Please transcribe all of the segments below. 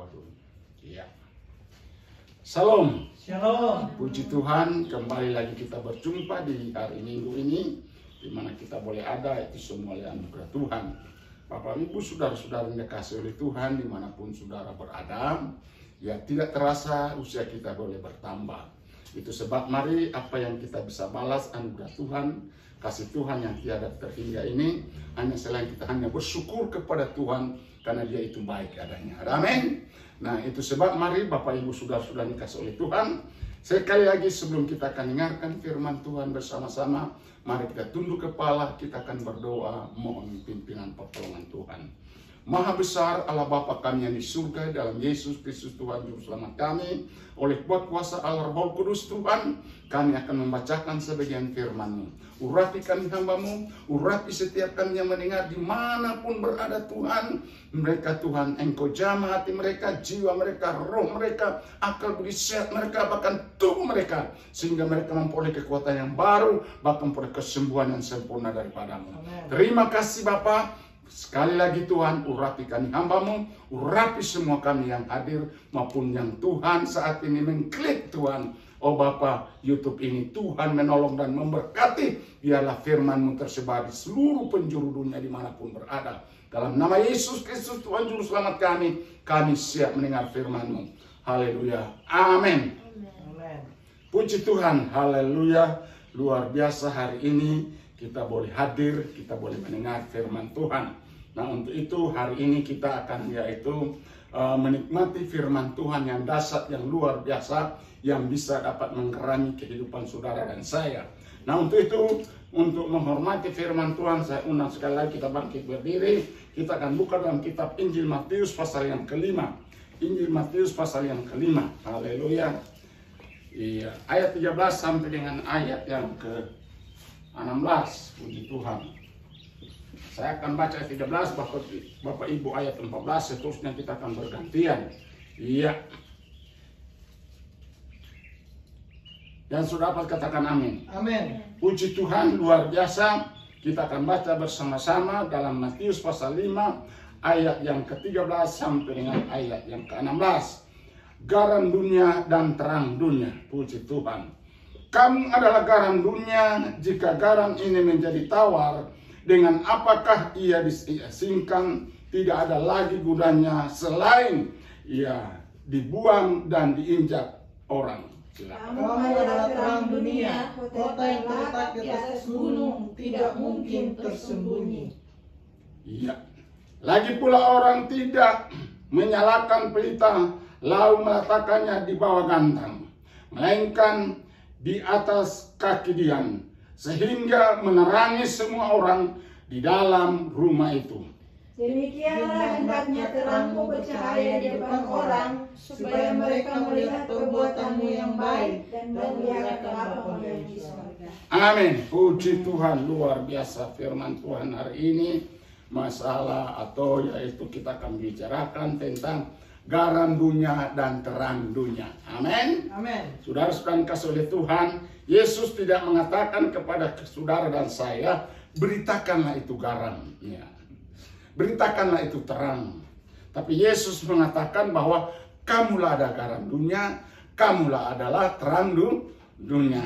berdoa dulu. Iya. Salam. Shalom. Puji Tuhan, kembali lagi kita berjumpa di hari Minggu ini, di mana kita boleh ada itu semua oleh anugerah Tuhan. Bapak Ibu, saudara-saudara yang dikasihi oleh Tuhan, dimanapun saudara berada, ya tidak terasa usia kita boleh bertambah. Itu sebab mari apa yang kita bisa balas anugerah Tuhan, kasih Tuhan yang tiada terhingga ini, hanya selain kita hanya bersyukur kepada Tuhan, karena Dia itu baik adanya. Amin. Nah itu sebab mari Bapak Ibu saudara-saudara dikasih oleh Tuhan, sekali lagi sebelum kita akan dengarkan firman Tuhan bersama-sama, mari kita tunduk kepala, kita akan berdoa mohon pimpinan pertolongan Tuhan. Maha besar Allah Bapa kami yang di surga, dalam Yesus Kristus Tuhan Juru Selamat kami, oleh kuat kuasa Allah Roh Kudus Tuhan, kami akan membacakan sebagian firman-Mu. Urapi kami hamba-Mu, urapi setiap kami yang mendengar dimanapun berada Tuhan. Mereka Tuhan, Engkau jamah hati mereka, jiwa mereka, roh mereka, akal budi sehat mereka, bahkan tubuh mereka, sehingga mereka memperoleh kekuatan yang baru, bahkan memperoleh kesembuhan yang sempurna daripada-Mu. Terima kasih Bapa. Sekali lagi Tuhan, urapi kami hamba-Mu, urapi semua kami yang hadir maupun yang Tuhan saat ini mengklik Tuhan. Oh Bapa, YouTube ini Tuhan menolong dan memberkati. Biarlah firman-Mu tersebar di seluruh penjuru dunia dimanapun berada. Dalam nama Yesus Kristus Tuhan Juru Selamat kami siap mendengar firman-Mu. Haleluya. Amin. Puji Tuhan, haleluya. Luar biasa hari ini kita boleh hadir, kita boleh mendengar firman Tuhan. Nah untuk itu hari ini kita akan menikmati firman Tuhan yang dahsyat, yang luar biasa, yang bisa dapat menggerakkan kehidupan saudara dan saya. Nah untuk itu, untuk menghormati firman Tuhan, saya undang sekali lagi kita bangkit berdiri. Kita akan buka dalam kitab Injil Matius pasal yang kelima. Injil Matius pasal yang kelima. Haleluya. Iya, ayat 13 sampai dengan ayat yang ke-16. Puji Tuhan. Saya akan baca ayat 13, Bapak Ibu ayat 14, seterusnya kita akan bergantian. Iya. Dan sudah dapat katakan amin. Amin. Puji Tuhan, luar biasa. Kita akan baca bersama-sama dalam Matius pasal 5 ayat yang ke-13 sampai dengan ayat yang ke-16. Garam dunia dan terang dunia. Puji Tuhan. Kamu adalah garam dunia. Jika garam ini menjadi tawar, dengan apakah ia diasingkan? Tidak ada lagi gunanya selain ia dibuang dan diinjak orang. Kamu adalah terang dunia, kota yang terletak di atas gunung, tidak mungkin tersembunyi. Iya. Lagi pula orang tidak menyalakan pelita lalu meletakkannya di bawah gantang, melainkan di atas kaki dian, sehingga menerangi semua orang di dalam rumah itu. Demikianlah hendaknya terangmu bercahaya di depan orang, supaya mereka melihat perbuatanmu yang baik dan melihat Bapamu yang di surga. Amin. Puji Tuhan, luar biasa firman Tuhan hari ini. Masalah atau yaitu kita akan bicarakan tentang garam dunia dan terang dunia. Amin. Amin. Saudara-saudara kasih oleh Tuhan, Yesus tidak mengatakan kepada saudara dan saya, beritakanlah itu garam, ya. Beritakanlah itu terang. Tapi Yesus mengatakan bahwa kamulah ada garam dunia, kamulah adalah terang dunia.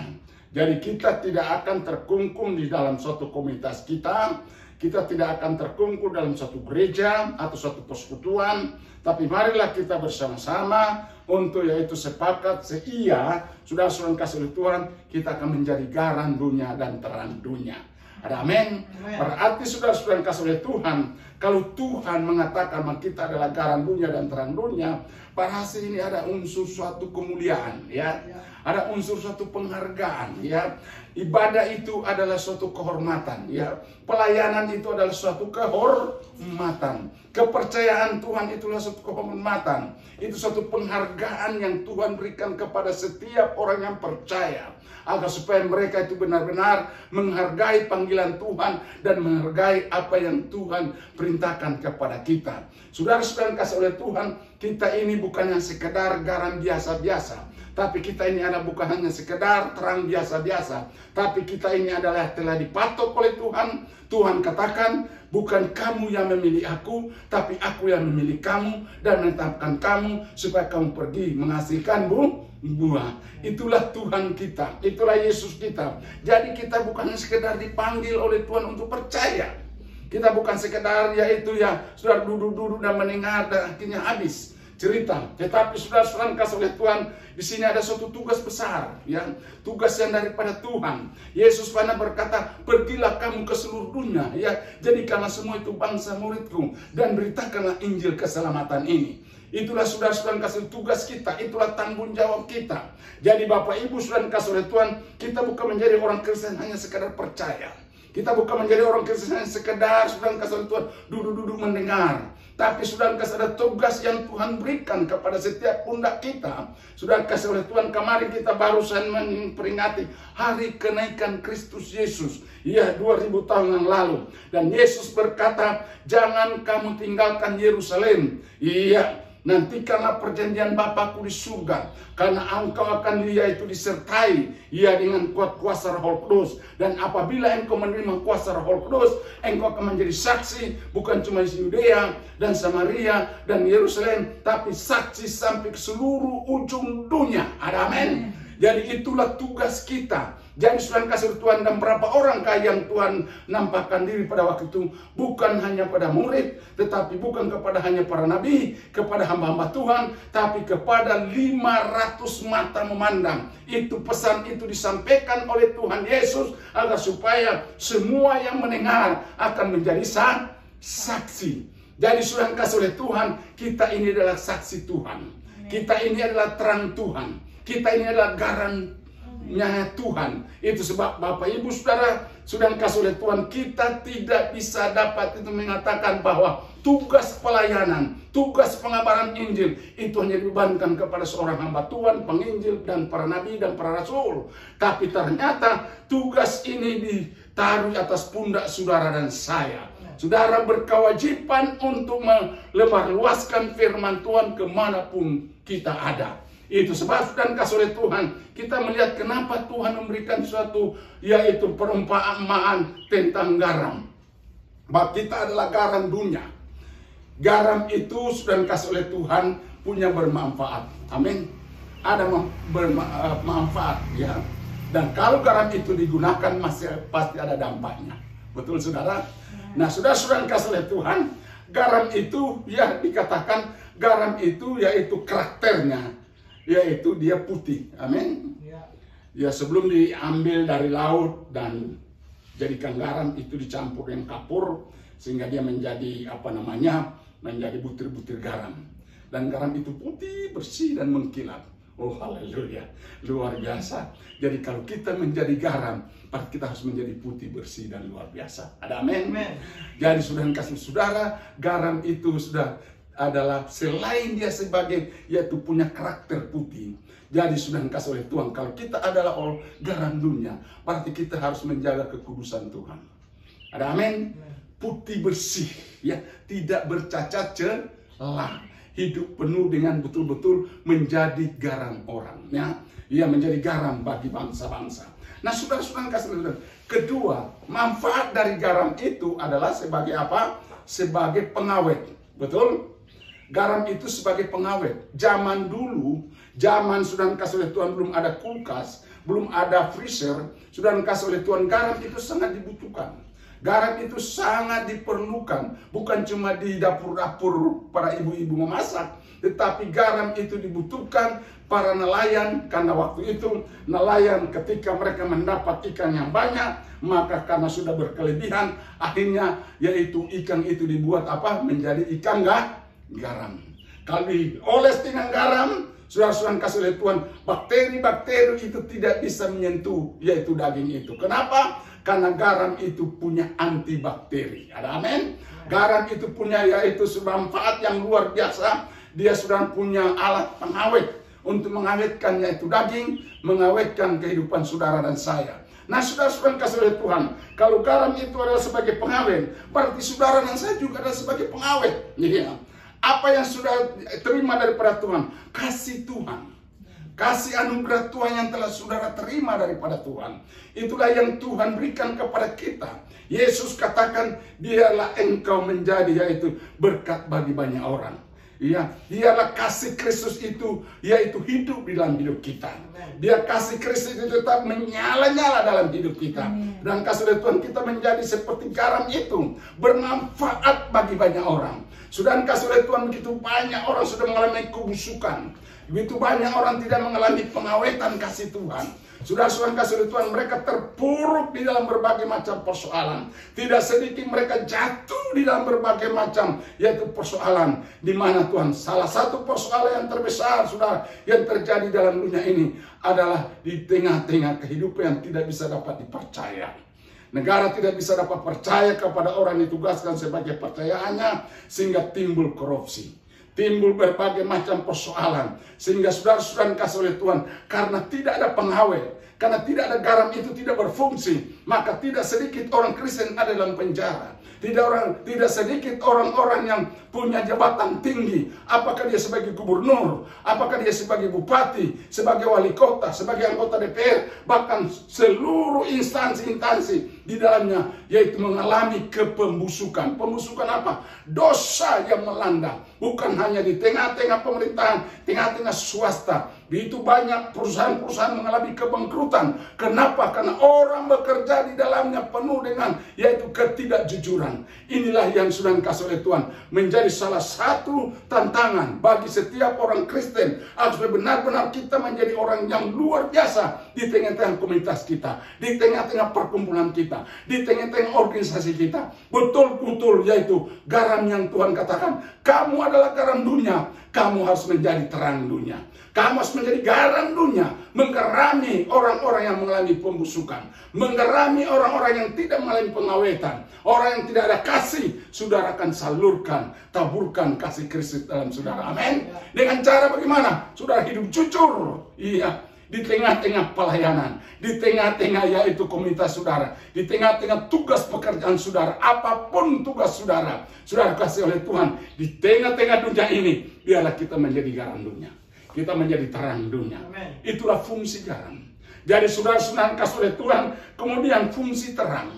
Jadi kita tidak akan terkungkung di dalam suatu komunitas kita. Kita tidak akan terkungkung dalam suatu gereja atau suatu persekutuan. Tapi marilah kita bersama-sama untuk yaitu sepakat seia, saudara-saudara kasih oleh Tuhan, kita akan menjadi garam dunia dan terang dunia. Ada amin. Berarti saudara-saudara kasih oleh Tuhan, kalau Tuhan mengatakan kita adalah garam dunia dan terang dunia, pasti ini ada unsur suatu kemuliaan, ya. Ada unsur suatu penghargaan, ya. Ibadah itu adalah suatu kehormatan, ya. Pelayanan itu adalah suatu kehormatan. Kepercayaan Tuhan itulah suatu kehormatan. Itu suatu penghargaan yang Tuhan berikan kepada setiap orang yang percaya, agar supaya mereka itu benar-benar menghargai panggilan Tuhan dan menghargai apa yang Tuhan perintahkan kepada kita. Saudara-saudara kasih oleh Tuhan, kita ini bukan yang sekedar garam biasa-biasa, tapi kita ini ada bukan hanya sekedar terang biasa-biasa, tapi kita ini adalah telah dipatok oleh Tuhan. Tuhan katakan, bukan kamu yang memilih aku, tapi aku yang memilih kamu dan menetapkan kamu supaya kamu pergi menghasilkan buah. Itulah Tuhan kita, itulah Yesus kita. Jadi kita bukan sekedar dipanggil oleh Tuhan untuk percaya. Kita bukan sekedar yaitu ya sudah duduk-duduk dan mendengar dan akhirnya habis cerita. Tetapi saudara-saudara kasih oleh Tuhan, di sini ada suatu tugas besar, ya, tugas yang daripada Tuhan. Yesus pernah berkata, pergilah kamu ke seluruh dunia, ya, jadikanlah semua itu bangsa muridku dan beritakanlah Injil keselamatan ini. Itulah saudara-saudara kasih tugas kita, itulah tanggung jawab kita. Jadi Bapak Ibu saudara kasih oleh Tuhan, kita bukan menjadi orang Kristen hanya sekadar percaya. Kita bukan menjadi orang Kristen hanya sekedar saudara kasih oleh Tuhan duduk-duduk mendengar. Tapi saudara kasih ada tugas yang Tuhan berikan kepada setiap pundak kita. Saudara kasih oleh Tuhan, kemarin kita barusan memperingati hari kenaikan Kristus Yesus. Ya, 2000 tahun yang lalu. Dan Yesus berkata, jangan kamu tinggalkan Yerusalem. Iya, nantikanlah perjanjian Bapakku di surga, karena engkau akan yaitu disertai ya dengan kuat kuasa Roh Kudus. Dan apabila engkau menerima kuasa Roh Kudus, engkau akan menjadi saksi bukan cuma di Yudea dan Samaria dan Yerusalem, tapi saksi sampai ke seluruh ujung dunia. Ada amin. Jadi itulah tugas kita. Jadi saudara kasih Tuhan, dan berapa orangkah yang Tuhan nampakkan diri pada waktu itu? Bukan hanya pada murid, tetapi bukan kepada hanya para nabi, kepada hamba-hamba Tuhan, tapi kepada 500 mata memandang. Itu pesan itu disampaikan oleh Tuhan Yesus agar supaya semua yang mendengar akan menjadi saksi. Jadi saudara kasih oleh Tuhan, kita ini adalah saksi Tuhan. Kita ini adalah terang Tuhan. Kita ini adalah garamnya Tuhan. Itu sebab Bapak Ibu Saudara sudah dikasih oleh Tuhan, kita tidak bisa dapat itu mengatakan bahwa tugas pelayanan, tugas pengabaran Injil itu hanya dibebankan kepada seorang hamba Tuhan, penginjil dan para nabi dan para rasul. Tapi ternyata tugas ini ditaruh atas pundak saudara dan saya. Saudara berkewajiban untuk melebarluaskan firman Tuhan kemanapun kita ada. Itu sebab dan kasih oleh Tuhan, kita melihat kenapa Tuhan memberikan suatu yaitu perumpamaan tentang garam. Bahwa kita adalah garam dunia. Garam itu sudah kasih oleh Tuhan punya bermanfaat. Amin. Ada bermanfaat ya. Dan kalau garam itu digunakan masih pasti ada dampaknya. Betul saudara? Nah, saudara kasih oleh Tuhan, garam itu ya dikatakan garam itu yaitu karakternya, yaitu dia putih. Amin. Ya, sebelum diambil dari laut dan jadikan garam itu dicampur dengan kapur sehingga dia menjadi menjadi butir-butir garam. Dan garam itu putih, bersih dan mengkilat. Oh haleluya, luar biasa. Jadi kalau kita menjadi garam, kita harus menjadi putih, bersih dan luar biasa. Ada amin. Jadi sudah kasih saudara, garam itu sudah adalah selain dia sebagai yaitu punya karakter putih. Jadi sudah dikasih oleh Tuhan, kalau kita adalah garam dunia, berarti kita harus menjaga kekudusan Tuhan. Ada amin. Putih bersih, ya, tidak bercacat celah, hidup penuh dengan betul-betul menjadi garam orang, ya, menjadi garam bagi bangsa-bangsa. Nah, saudara-saudara kasih oleh Tuhan, kedua, manfaat dari garam itu adalah sebagai apa? Sebagai pengawet, betul? Garam itu sebagai pengawet. Zaman dulu, zaman sudah dikasih oleh Tuhan, belum ada kulkas, belum ada freezer, sudah dikasih oleh Tuhan, garam itu sangat dibutuhkan. Garam itu sangat diperlukan, bukan cuma di dapur-dapur para ibu-ibu memasak, tetapi garam itu dibutuhkan para nelayan, karena waktu itu nelayan ketika mereka mendapat ikan yang banyak, maka karena sudah berkelebihan, akhirnya yaitu ikan itu dibuat menjadi ikan garam. Kalau dioles dengan garam, saudara-saudara kasih oleh Tuhan, bakteri-bakteri itu tidak bisa menyentuh yaitu daging itu. Kenapa? Karena garam itu punya antibakteri. Ada amin? Garam itu punya yaitu manfaat yang luar biasa. Dia sudah punya alat pengawet untuk mengawetkan yaitu daging, mengawetkan kehidupan saudara dan saya. Nah, saudara-saudara kasih oleh Tuhan, kalau garam itu adalah sebagai pengawet, berarti saudara dan saya juga adalah sebagai pengawet. Iya. Apa yang sudah terima daripada Tuhan? Kasih Tuhan. Kasih anugerah Tuhan yang telah saudara terima daripada Tuhan. Itulah yang Tuhan berikan kepada kita. Yesus katakan, biarlah engkau menjadi, yaitu berkat bagi banyak orang. Ya, biarlah kasih Kristus itu, yaitu hidup di dalam hidup kita. Biar kasih Kristus itu tetap menyala-nyala dalam hidup kita. Dan kasih Tuhan kita menjadi seperti garam itu, bermanfaat bagi banyak orang. Sudah kasih oleh Tuhan, begitu banyak orang sudah mengalami kebusukan. Begitu banyak orang tidak mengalami pengawetan kasih Tuhan. Saudara-saudara kasih oleh Tuhan, mereka terpuruk di dalam berbagai macam persoalan. Tidak sedikit mereka jatuh di dalam berbagai macam, yaitu persoalan. Di mana Tuhan, salah satu persoalan yang terbesar, saudara, yang terjadi dalam dunia ini adalah di tengah-tengah kehidupan yang tidak bisa dapat dipercaya. Negara tidak bisa dapat percaya kepada orang yang ditugaskan sebagai percayaannya, sehingga timbul korupsi. Timbul berbagai macam persoalan. Sehingga saudara-saudara kasih oleh Tuhan, karena tidak ada pengawet, karena tidak ada garam itu tidak berfungsi, maka tidak sedikit orang Kristen ada dalam penjara. Tidak sedikit orang-orang yang punya jabatan tinggi. Apakah dia sebagai gubernur, apakah dia sebagai bupati, sebagai wali kota, sebagai anggota DPR, bahkan seluruh instansi-instansi di dalamnya, yaitu mengalami kepembusukan. Pembusukan apa? Dosa yang melanda. Bukan hanya di tengah-tengah pemerintahan, tengah-tengah swasta. Begitu banyak perusahaan-perusahaan mengalami kebangkrutan. Kenapa? Karena orang bekerja di dalamnya penuh dengan yaitu ketidakjujuran. Inilah yang sudah dikasih oleh Tuhan, menjadi salah satu tantangan bagi setiap orang Kristen. Harus benar-benar kita menjadi orang yang luar biasa di tengah-tengah komunitas kita, di tengah-tengah perkumpulan kita, di tengah-tengah organisasi kita. Betul-betul yaitu garam yang Tuhan katakan, kamu adalah garam dunia, kamu harus menjadi terang dunia. Kamu harus menjadi garam dunia, menggerami orang-orang yang mengalami pembusukan, menggerami orang-orang yang tidak mengalami pengawetan, orang yang tidak ada kasih. Saudara akan salurkan, taburkan kasih Kristus dalam saudara. Amin. Dengan cara bagaimana? Saudara hidup jujur. Iya. Di tengah-tengah pelayanan, di tengah-tengah yaitu komunitas saudara, di tengah-tengah tugas pekerjaan saudara, apapun tugas saudara, saudara kasih oleh Tuhan, di tengah-tengah dunia ini, biarlah kita menjadi garam dunia. Kita menjadi terang dunia. Amen. Itulah fungsi garam. Jadi saudara-saudara kasih oleh Tuhan, kemudian fungsi terang.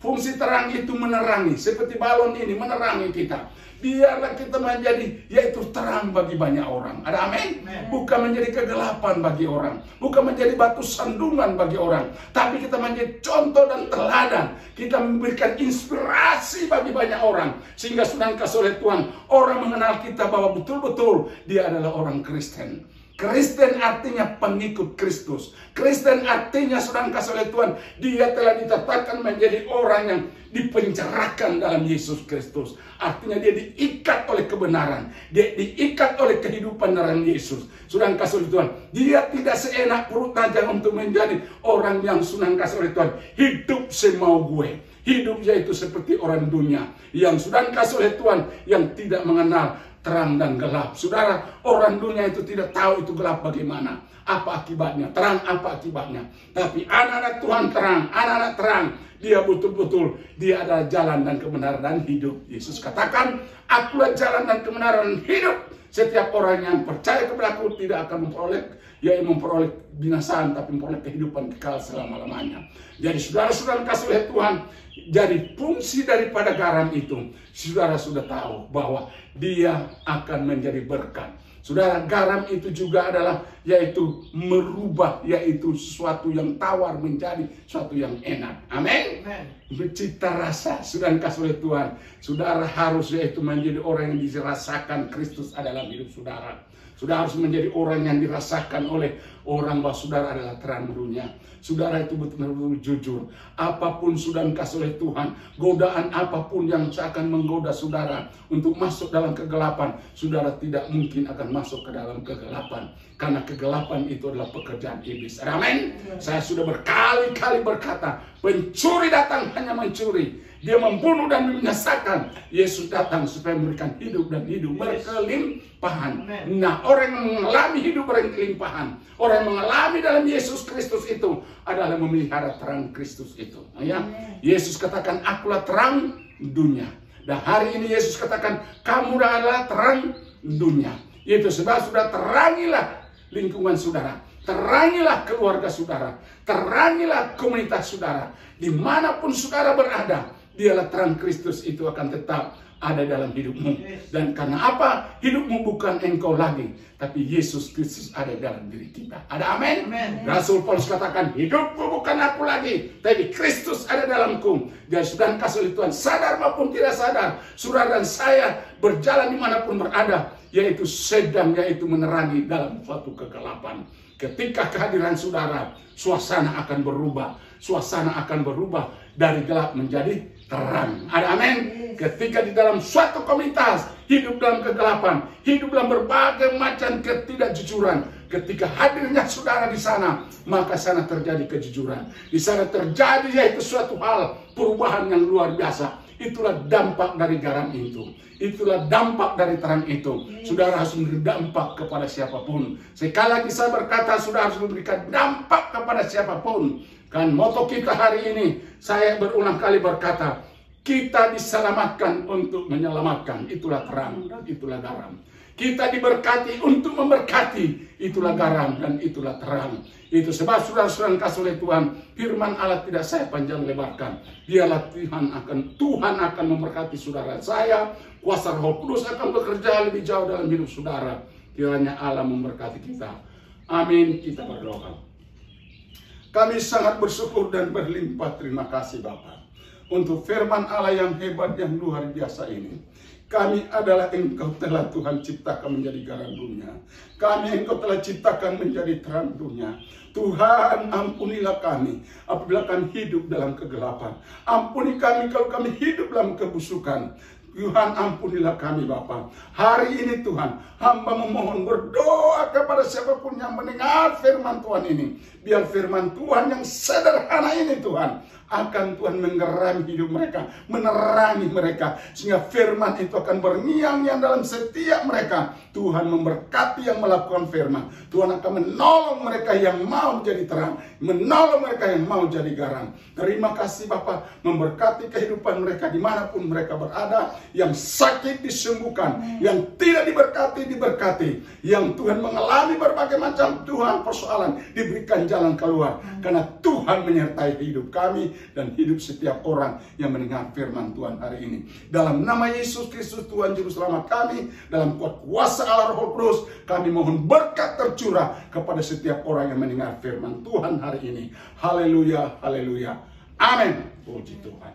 Fungsi terang itu menerangi, seperti balon ini menerangi kita. Biarlah kita menjadi yaitu terang bagi banyak orang. Ada amin? Bukan menjadi kegelapan bagi orang, bukan menjadi batu sandungan bagi orang, tapi kita menjadi contoh dan teladan. Kita memberikan inspirasi bagi banyak orang, sehingga sudah kasih oleh Tuhan, orang mengenal kita bahwa betul-betul dia adalah orang Kristen. Kristen artinya pengikut Kristus. Kristen artinya sudah kasih oleh Tuhan, dia telah ditetapkan menjadi orang yang dipenjarakan dalam Yesus Kristus. Artinya dia diikat oleh kebenaran, dia diikat oleh kehidupan dalam Yesus. Sudah kasih oleh Tuhan, dia tidak seenak perut saja untuk menjadi orang yang sudah kasih oleh Tuhan. Hidup semau gue. Hidup yaitu seperti orang dunia yang sudah kasih oleh Tuhan, yang tidak mengenal terang dan gelap. Saudara, orang dunia itu tidak tahu itu gelap bagaimana, apa akibatnya, terang apa akibatnya. Tapi anak-anak Tuhan terang, anak-anak terang, dia betul-betul dia adalah jalan dan kebenaran dan hidup. Yesus katakan, akulah jalan dan kebenaran dan hidup. Setiap orang yang percaya kepada aku tidak akan memperoleh binasaan, tapi memperoleh kehidupan kekal selama-lamanya. Jadi saudara-saudara kasih oleh Tuhan, jadi fungsi daripada garam itu, saudara sudah tahu bahwa dia akan menjadi berkat. Saudara, garam itu juga adalah yaitu merubah yaitu sesuatu yang tawar menjadi sesuatu yang enak. Amin. Bercita rasa sudah dikasih oleh Tuhan. Saudara harus yaitu menjadi orang yang dirasakan Kristus adalah hidup saudara. Saudara harus menjadi orang yang dirasakan oleh orang bahwa saudara adalah terang dunia. Saudara itu betul-betul jujur. Apapun sudah dikasih oleh Tuhan, godaan apapun yang seakan menggoda saudara untuk masuk dalam kegelapan, saudara tidak mungkin akan masuk ke dalam kegelapan. Karena kegelapan itu adalah pekerjaan iblis. Amin. Saya sudah berkali-kali berkata, pencuri datang hanya mencuri. Dia membunuh dan membinasakan. Yesus datang supaya memberikan hidup dan hidup berkelimpahan. Nah, orang yang mengalami hidup berkelimpahan, orang yang mengalami dalam Yesus Kristus itu adalah memelihara terang Kristus itu. Ya, Yesus katakan, akulah terang dunia. Dan hari ini Yesus katakan, kamu adalah terang dunia. Itu sebab sudah terangilah lingkungan saudara, terangilah keluarga saudara, terangilah komunitas saudara. Dimanapun saudara berada, dialah terang Kristus itu akan tetap ada dalam hidupmu. Dan karena apa? Hidupmu bukan engkau lagi, tapi Yesus Kristus ada dalam diri kita. Ada amin? Rasul Paulus katakan, hidupku bukan aku lagi, tapi Kristus ada dalamku. Dan sedang kasih Tuhan, sadar maupun tidak sadar, saudara dan saya berjalan dimanapun berada, yaitu menerangi dalam suatu kegelapan. Ketika kehadiran saudara, suasana akan berubah. Suasana akan berubah dari gelap menjadi terang. Ada amin? Ketika di dalam suatu komunitas hidup dalam kegelapan, hidup dalam berbagai macam ketidakjujuran, ketika hadirnya saudara di sana, maka sana terjadi kejujuran. Di sana terjadi yaitu suatu hal perubahan yang luar biasa. Itulah dampak dari garam itu. Itulah dampak dari terang itu. Saudara harus memberi dampak kepada siapapun. Sekali lagi saya berkata, saudara harus memberikan dampak kepada siapapun. Kan moto kita hari ini, saya berulang kali berkata, kita diselamatkan untuk menyelamatkan. Itulah terang dan itulah garam. Kita diberkati untuk memberkati. Itulah garam dan itulah terang. Itu sebab saudara-saudara kasih oleh Tuhan, firman Allah tidak saya panjang lebarkan. Dialah Tuhan akan memberkati saudara saya. Kuasa Roh Kudus akan bekerja lebih jauh dalam hidup saudara. Kiranya Allah memberkati kita. Amin. Kita berdoa. Kami sangat bersyukur dan berlimpah terima kasih Bapa untuk firman Allah yang hebat, yang luar biasa ini. Kami adalah Engkau telah Tuhan ciptakan menjadi garam dunia. Kami Engkau telah ciptakan menjadi terang dunia. Tuhan, ampunilah kami apabila kami hidup dalam kegelapan. Ampuni kami kalau kami hidup dalam kebusukan. Tuhan, ampunilah kami Bapa. Hari ini Tuhan, hamba memohon berdoa kepada siapapun yang mendengar firman Tuhan ini. Biar firman Tuhan yang sederhana ini Tuhan, akan Tuhan menggeram hidup mereka, menerangi mereka, sehingga firman itu akan berngiang-ngiang dalam setiap mereka. Tuhan memberkati yang melakukan firman. Tuhan akan menolong mereka yang mau menjadi terang, menolong mereka yang mau jadi garam. Terima kasih Bapa, memberkati kehidupan mereka dimanapun mereka berada. Yang sakit disembuhkan, yang tidak diberkati, yang Tuhan mengalami berbagai macam Tuhan persoalan, diberikan jalan keluar. Karena Tuhan menyertai hidup kami dan hidup setiap orang yang mendengar firman Tuhan hari ini. Dalam nama Yesus Kristus Tuhan Juru Selamat kami, dalam kuasa Allah Roh Kudus, kami mohon berkat tercurah kepada setiap orang yang mendengar firman Tuhan hari ini. Haleluya, haleluya. Amin. Puji Tuhan.